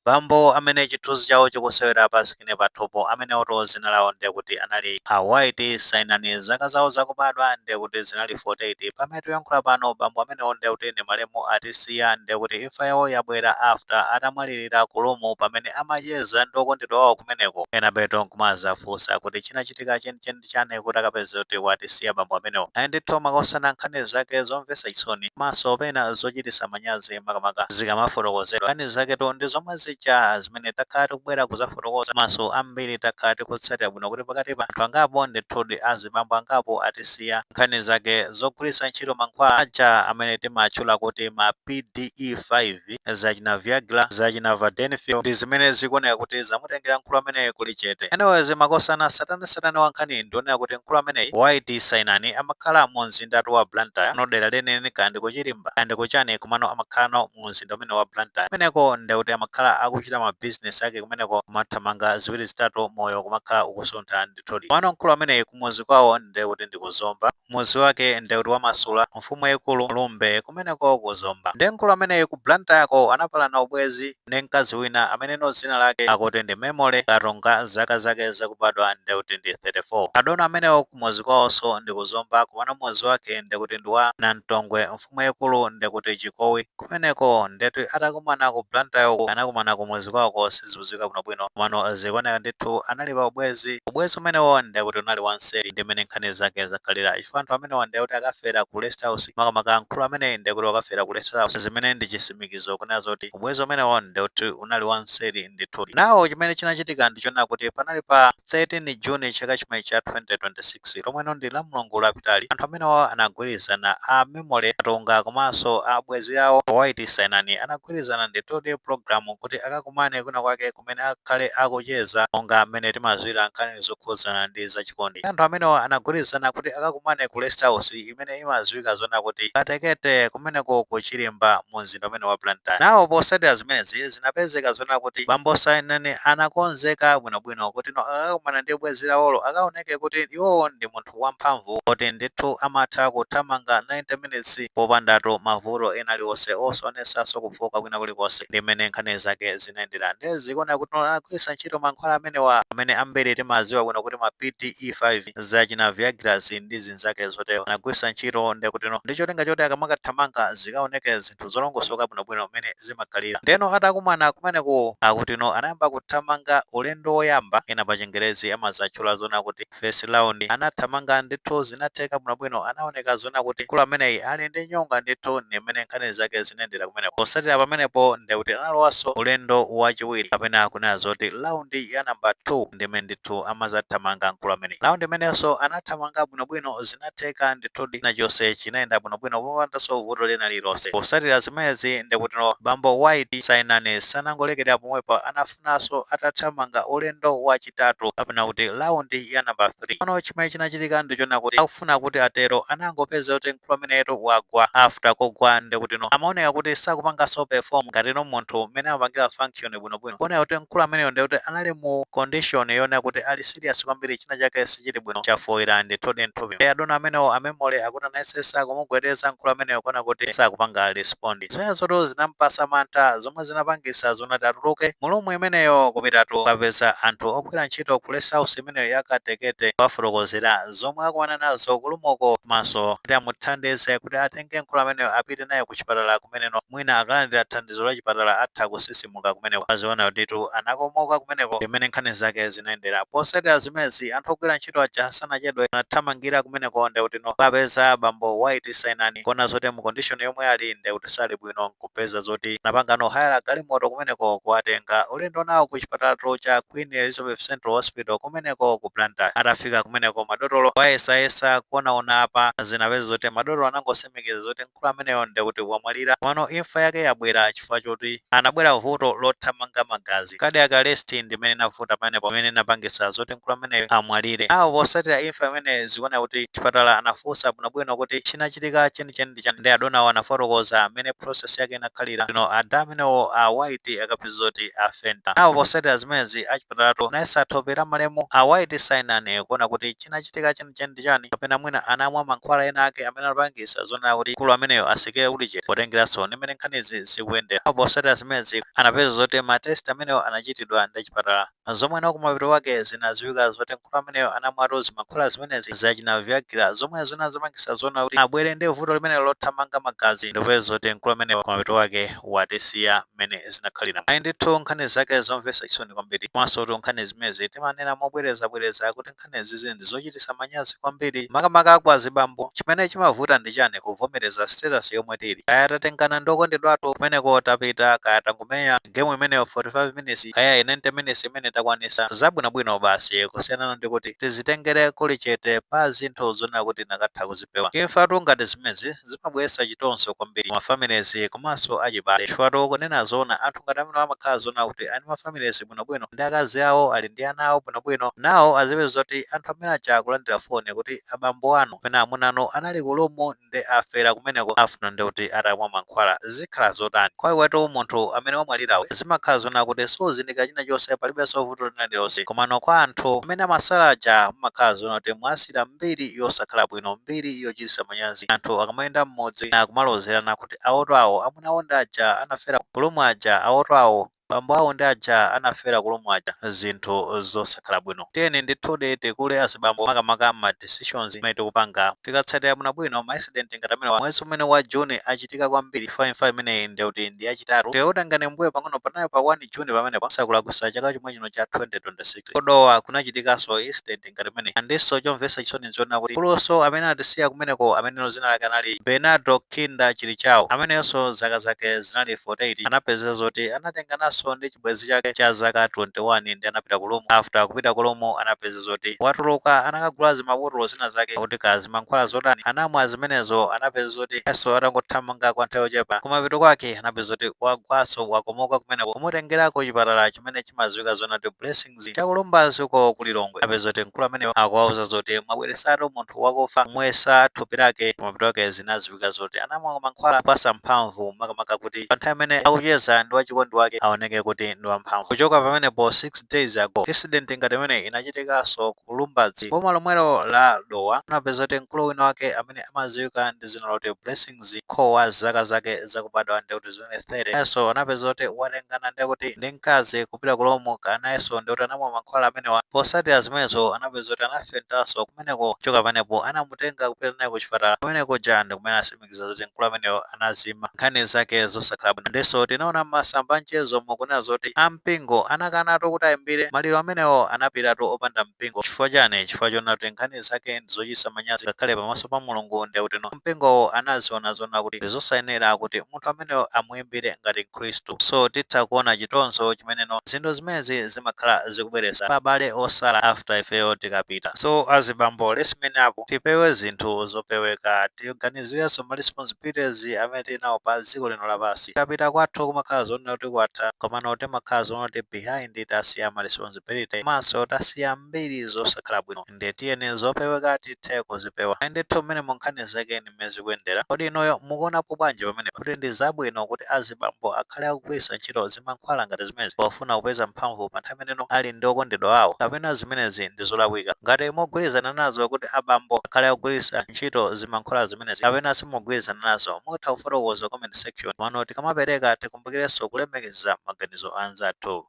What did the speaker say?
bambo amene chithunzi chawo chikusewera pasikine pathupo amene oto zina lawo ndiye kuti anali White Sainani, zaka zawo zakubadwa ndiye kuti zinali 48. pamene tiyankhula pano bambo amene ndiye kuti ndi malemu atisiya, ndiye kuti imfa yawo yabwera after atamwalirira kulumu pamene amacheza ndi okondedwa wawo kumeneko. Ena beto nkumazafunsa kuti chinachitika chenicheni chane kuti akapeza kuti watisiya bambo amenewo. Ayi ndithu makosana nkhani zake zomvetsa chisoni maso pena zochititsa manyazi makamaka zikamafotokozedwa. Nkhani zaketo ndi zomwe zija zimene takhala tikubwera kuzafotokoza maso ambiri takhala tikutsatira bwino kuti pakati pa anthu angapo ndithudi azibambo angapo atisiya. Nkhani zake zogwiritsa ntchito mankhwala aja amene timatchula kuti ma PDE5 zachina Viagra zachina Vardenafil ndi zimene zikuoneka kuti zamutengera mkulu ameneyi kuli chete. Anyways, makosana satani wa nkhani ndionera kuti mkulu ameneyi White Sainani amakhala mu mzindatu wa Blantyre no dera leneni kandi kuchilimba kandi kuchani kumano amakhala mu mzinda umene wa Blantyre. Kumeneko ndiye kuti amakhala akuchita ma business ake kumeneko kumathamanga ziwiri zitatu moyo kumakhala ukusuntha ndithudi. Pano mkulu ameneyi kumuzi kwawo ndiye kuti ndi kuzomba, muzi wake ndiye kuti wamasula mfumu yaikulu Lumbe kumeneko kuzomba. Ndiye mkulu ameneyi ku Blantyre ko anapalana ubwezi ndi mkazi wina amene no zina lake akuti ndi Memole Karonga, zaka zake zakubadwa ndiye kuti ndi 34. Adona amenewo kumuzi kwawonso ndi kuzomba kumana muzi wake ndiye kuti ndi wa Namtongwe mfumu yaikulu ndiye kuti Chikowi. Kumeneko ndeti atakumana ku Blantyre uko anakumana kumuzi kwako sizibuzika bwinobwino kumano zikuoneka ndithu anali pa ubwezi umenewo ndiye kuti unali wanseri ndi mmene nkhani zake zakhalira. Chifukwa anthu amenewo ndiye kuti akafera ku Rest House makamaka mkulu amene ndiye kuti akafera ku Rest House zimene ndi chisimikizo kunena zoti ubwezi umenewo ndiye kuti unali wanseri ndithudi. Nawo chimene chinachitika ndichonena kuti panali pa 13 Juni chaka chimene cha 2026 lomweno ndi la Mulungu lapitali anthu amenewo anagwirizana a Memole Karonga komanso abwezi yawo White Sainani anagwirizana ndithudi programu kuti akakumane kuna kwake kumene akhale akucheza monga mmene timaziwira nkhani zokhuzana ndi zachikondi. Anthu amenewo anagwirizana kuti akakumane ku Rest House imene imaziwika zona kuti Katekete kumeneko kuchilimba mu mzinda umene wa Blantyre. Nawo posatira zimenezi zinapezeka zona kuti bambo Sainani anakonzeka bwinobwino kuti no akakumana ndi bwezi lawolo akaoneke kuti iwowo ndi munthu wamphamvu kuti ndithu amatha kuthamanga 90 minutes popandatu mavuto ena aliwonse osonesanso kufoka kwina kulikonse. Ndi mmene nkhani zake zinayendera ndi zikuoneka kuti anagwiritsa ntchito mankhwala amenewa amene ambiri timaziwa bwino kuti ma PDE5 zachina Viagra ndi zinzake zotero anagwiritsa ntchito ndi kuti no ndi cholinga choti akamakathamanga zikaoneke zinthu zolongosoka bwinobwino mmene zimakhalira. Ndeno atakumana kumeneko akuti no anayamba kuthamanga ulendo woyamba ena pa Chingerezi amazatchula zona kuti first round. Anathamanga ndithu zinatheka bwinobwino anaoneka zona kuti mkulu ameneyi ali ndi nyonga ndithu ndi mmene nkhani zake zinayendera kumeneko. Posatira pamenepo ndiye kuti analowanso ulendo wachiwiri kapena kunena zoti raundi ya namba 2 ndi mmene ndithu amazathamanga mkulu ameneyi. Raundi imenenso anathamanga bwinobwino zinatheka ndithu na chonse chinayenda bwinobwino popandanso vuto lina lilonse. Posatira zimenezi ndiye kuti no bambo White Sainani sanangolekerera pomwepo anafunanso atathamanga ulendo wachitatu kapena kuti raundi ya namba 3. Pano chimene chinachitika ndichona kuti akufuna kuti atero anangopeza kuti mkulu ameneyo wagwa. After kugwa ndiye kuti no amaoneka kuti sakupanganso perform ngati no munthu mmene amapangira function bwinobwino. Kuoneka kuti mkulu ameneyo ndiye kuti anali mu condition yonena kuti ali serious kwambiri china chake sichili bwino chafoira ndithudi nthupi. Adona amenewo amemole akuti anayesesa kumugwedeza mkulu ameneyo kuona kuti sakupanga respond. Zimene zoto zinampasa mantha zomwe zinapangisa zonati atuluke mulumu imeneyo kupitatu kapeza anthu ogwira ntchito ku Rest House imeneyo ya Katekete wafotokozera zomwe akumana nazo kulumoko maso kuti amuthandize kuti atenge mkulu ameneyo apite naye ku chipatala kumeneko mwina akalandira thandizo la chipatala atha kusisimuka kumeneko. Aziona kutitu anakomoka kumeneko imene nkhani zake zinayendera. Posatira zimezi anthu ogwira ntchito aja sanachedwe anathamangira kumeneko ndiye kuti no kapeza bambo White Sainani kuona zoti mu condition yomwe ali ndiye kuti sali bwino kupeza zoti napangano hayala galimoto kumeneko kuwatenga ulendo nawo ku chipatala cha Queen Elizabeth Central Hospital kumeneko ku Blantyre. Atafika kumeneko madotolo wayesayesa kuonaona apa zinapeza zoti madotolo anangosimikiza zoti mkulu ameneyo ndiye kuti wamwalira pano imfa yake yabwera chifukwa choti anabwera vuto lothamanga magazi cardiac arrest ndi mmene navuta pamenepo pamene napangisa zoti mkulu ameneyo amwalire. Awo posatira imfa imene zikuona kuti chipatala anafunsa bwinobwino kuti chinachitika chenicheni ndi adonawo anafotokoza amene process yake inakhalira no ada amenewo a White akapeza zoti afenta. Awo posatira zimenezi achipatalato nayesa thope la malemu a White Sainani kuona kuti chinachitika chenicheni chani kapena mwina anamwa mankhwala ena ake amene anapangisa zona kuti mkulu ameneyo asikire kuti chete potengeranso ndi mmene nkhanizi zikuyendera. Awo posatira zimenezi anapeza anapeza zoti matesti amenewo anachitidwa ndi chipatala zomwe kumapiro wake zinadziwika zoti mkulu ameneyo anamwatu zimankhwala zimenezi zachina Viagra zomwe zinazimangisa zona kuti abwere ndi vuto limene lothamanga magazi ndipeza zoti mkulu ameneyo kumapiro wake watisiya mmene zinakhalira. Ayi ndithu nkhani zake zomvetsa chisoni kwambiri komanso nkhani zimezi timanena mobwerezabwereza kuti nkhani izizi ndi zochititsa manyazi kwambiri makamaka kwa azibambo. Chimene chimavuta ndi chani kuvomereza status yomwe tili kaya tatengana ndokondedwatu kumeneko tapita kaya tangumenya game imeneyo 45 minutes kaya 90 minutes imene takwanisa zabwinobwino basi kusiyana ndi kuti tizitengere kuli chete pa zinthu zona kuti nakatha kuzipewa. Imfatu ngati zimezi zimabweretsa chitonzo kwambiri mafamilies komanso achibale chifukwa kunena zona anthu ngati amene amakhala zona kuti ani mafamilies bwinobwino ndi akazi awo ali ndi ana awo bwinobwino nawo azipeza zoti anthu amene aja akulandira foni kuti abambo anu pena amuna anu anali kulumu ndi afera kumeneko afuna ndi kuti atamwa mankhwala zikhala zotani. Kwa iwetu munthu amene wamwalirawe zimakhala zona kuti sozindika china chonse palibenso vuto lina lilonse komano kwa anthu amene amasala aja mumakhala zona kuti mwasira mbiri yosakhala bwino mbiri yochititsa manyazi. Anthu akamayenda mmodzi akumalozerana kuti awoto awo amuna awo ndi aja anafera kulumu aja awoto awo bambo awo ndi aja anafera kulumu aja zinthu zosakhala bwino. Tiyeni ndithudi tikule azibambo makamaka ma decisions imene tikupanga tikatsatira bwinobwino ma accident ngati amene mwezi umene wa June achitika kwambiri 5 imeneyi ndi kuti ndi yachitatu tikutengani mbuyo pang'ono panayo pa 1 June pamene pasakulakwisa chaka chomwe chino cha 2026 kodowa kunachitikanso accident ngati imene andinso chomvetsa chisoni nzona kuti kuluso amene atisiya kumeneko ameneno zina lake anali Bernardo Kinda Chilichawo amenenso zaka zake zinali 48 anapeza zoti anatengananso ndi chibwenzi chake cha zaka 21 ndi anapita kulumu. After kupita kulumu anapeza zoti watuluka anakagula zimabotolo zina zake kuti kazimankhwala zotani anamwa zimenezo anapeza zoti yeso atangothamanga kwa nthawi yochepa kumapito kwake anapeza zoti wagwaso wakomoka kumeneko kumutengerako chipatala chimene chimadziwika zona ti Blessings chakulumbazi uko kulilongwe. Anapeza zoti mkulu ameneyo akuwauza zoti mwabweresatu munthu wakufa mwesa thupi lake kumapito kwake zinadziwika zoti anamwa mankhwala kupasa mphamvu makamaka kuti pa nthawi imene akucheza ndi wachikondi wake aoneke kuti ndi wamphamvu. Kuchoka pamenepo 6 days ago accident ngati imene inachitikanso kulumbazi boma lomwelo la Dowa. Anapeza zoti mkulu wina wake amene amadziwika ndi zina loti Blessings khowa zaka zake zakubadwa ndi kuti zone 30 yeso anapeza zoti watengana ndi kuti ndi mkazi kupita kulumu kanayeso ndi kuti anamwa mankhwala amenewa posatira zimenezo anapeza zoti anafentanso kumeneko. Kuchoka pamenepo anamutenga kupita naye ku chipatala kumeneko ja ndi kumene asimikiza zoti mkulu ameneyo anazima nkhani zake zosakhala bwino. Ndiso tinaona masamba mchezo mukunena zoti ampingo anakanatu kuti ayimbire maliro amenewo anapitatu opanda mpingo. Chifukwa chani? Chifukwa chona kuti nkhani zake ndi zochititsa manyazi ngakhale pamaso pa Mulungu ndi kuti mpingo anaziona zona kuti ndi zosayenera kuti munthu ameneyo amuyimbire ngati Khristu. So titha kuona chitonzo chimeneno zinthu zimezi zimakhala zikubweretsa pa abale osala after ifeyo tikapita. So azibambo lesimene apo tipewe zinthu zopeweka tiganizirenso ma responsibilities amene tinawo pa dziko lino lapansi. Tikapita kwathu kumakhala zona kuti kwatha komano timakhala zona kuti behind tasiya ma responsibility maso tasiya mbiri zosakhala bwino ndi tiyeni zopeweka tithe kuzipewa. Ndithu mmene nkhani zake nimezi kuyendera kodi inoyo mukuonapo bwanji pamene kuti ndi zabwino kuti azibambo akhale akugwiritsa ntchito zimankhwala ngati zimezi pofuna kupeza mphamvu pa nthawi imeneno ali ndi okondedwa awo kapena zimenezi ndi zolakwika? Ngati mugwirizana nazo kuti abambo akhale akugwiritsa ntchito zimankhwala zimenezi kapena simugwirizana nazo mutha kufotokoza comment section. Mano tikamapereka tikumbukirenso kulemekeza maganizo anzathu.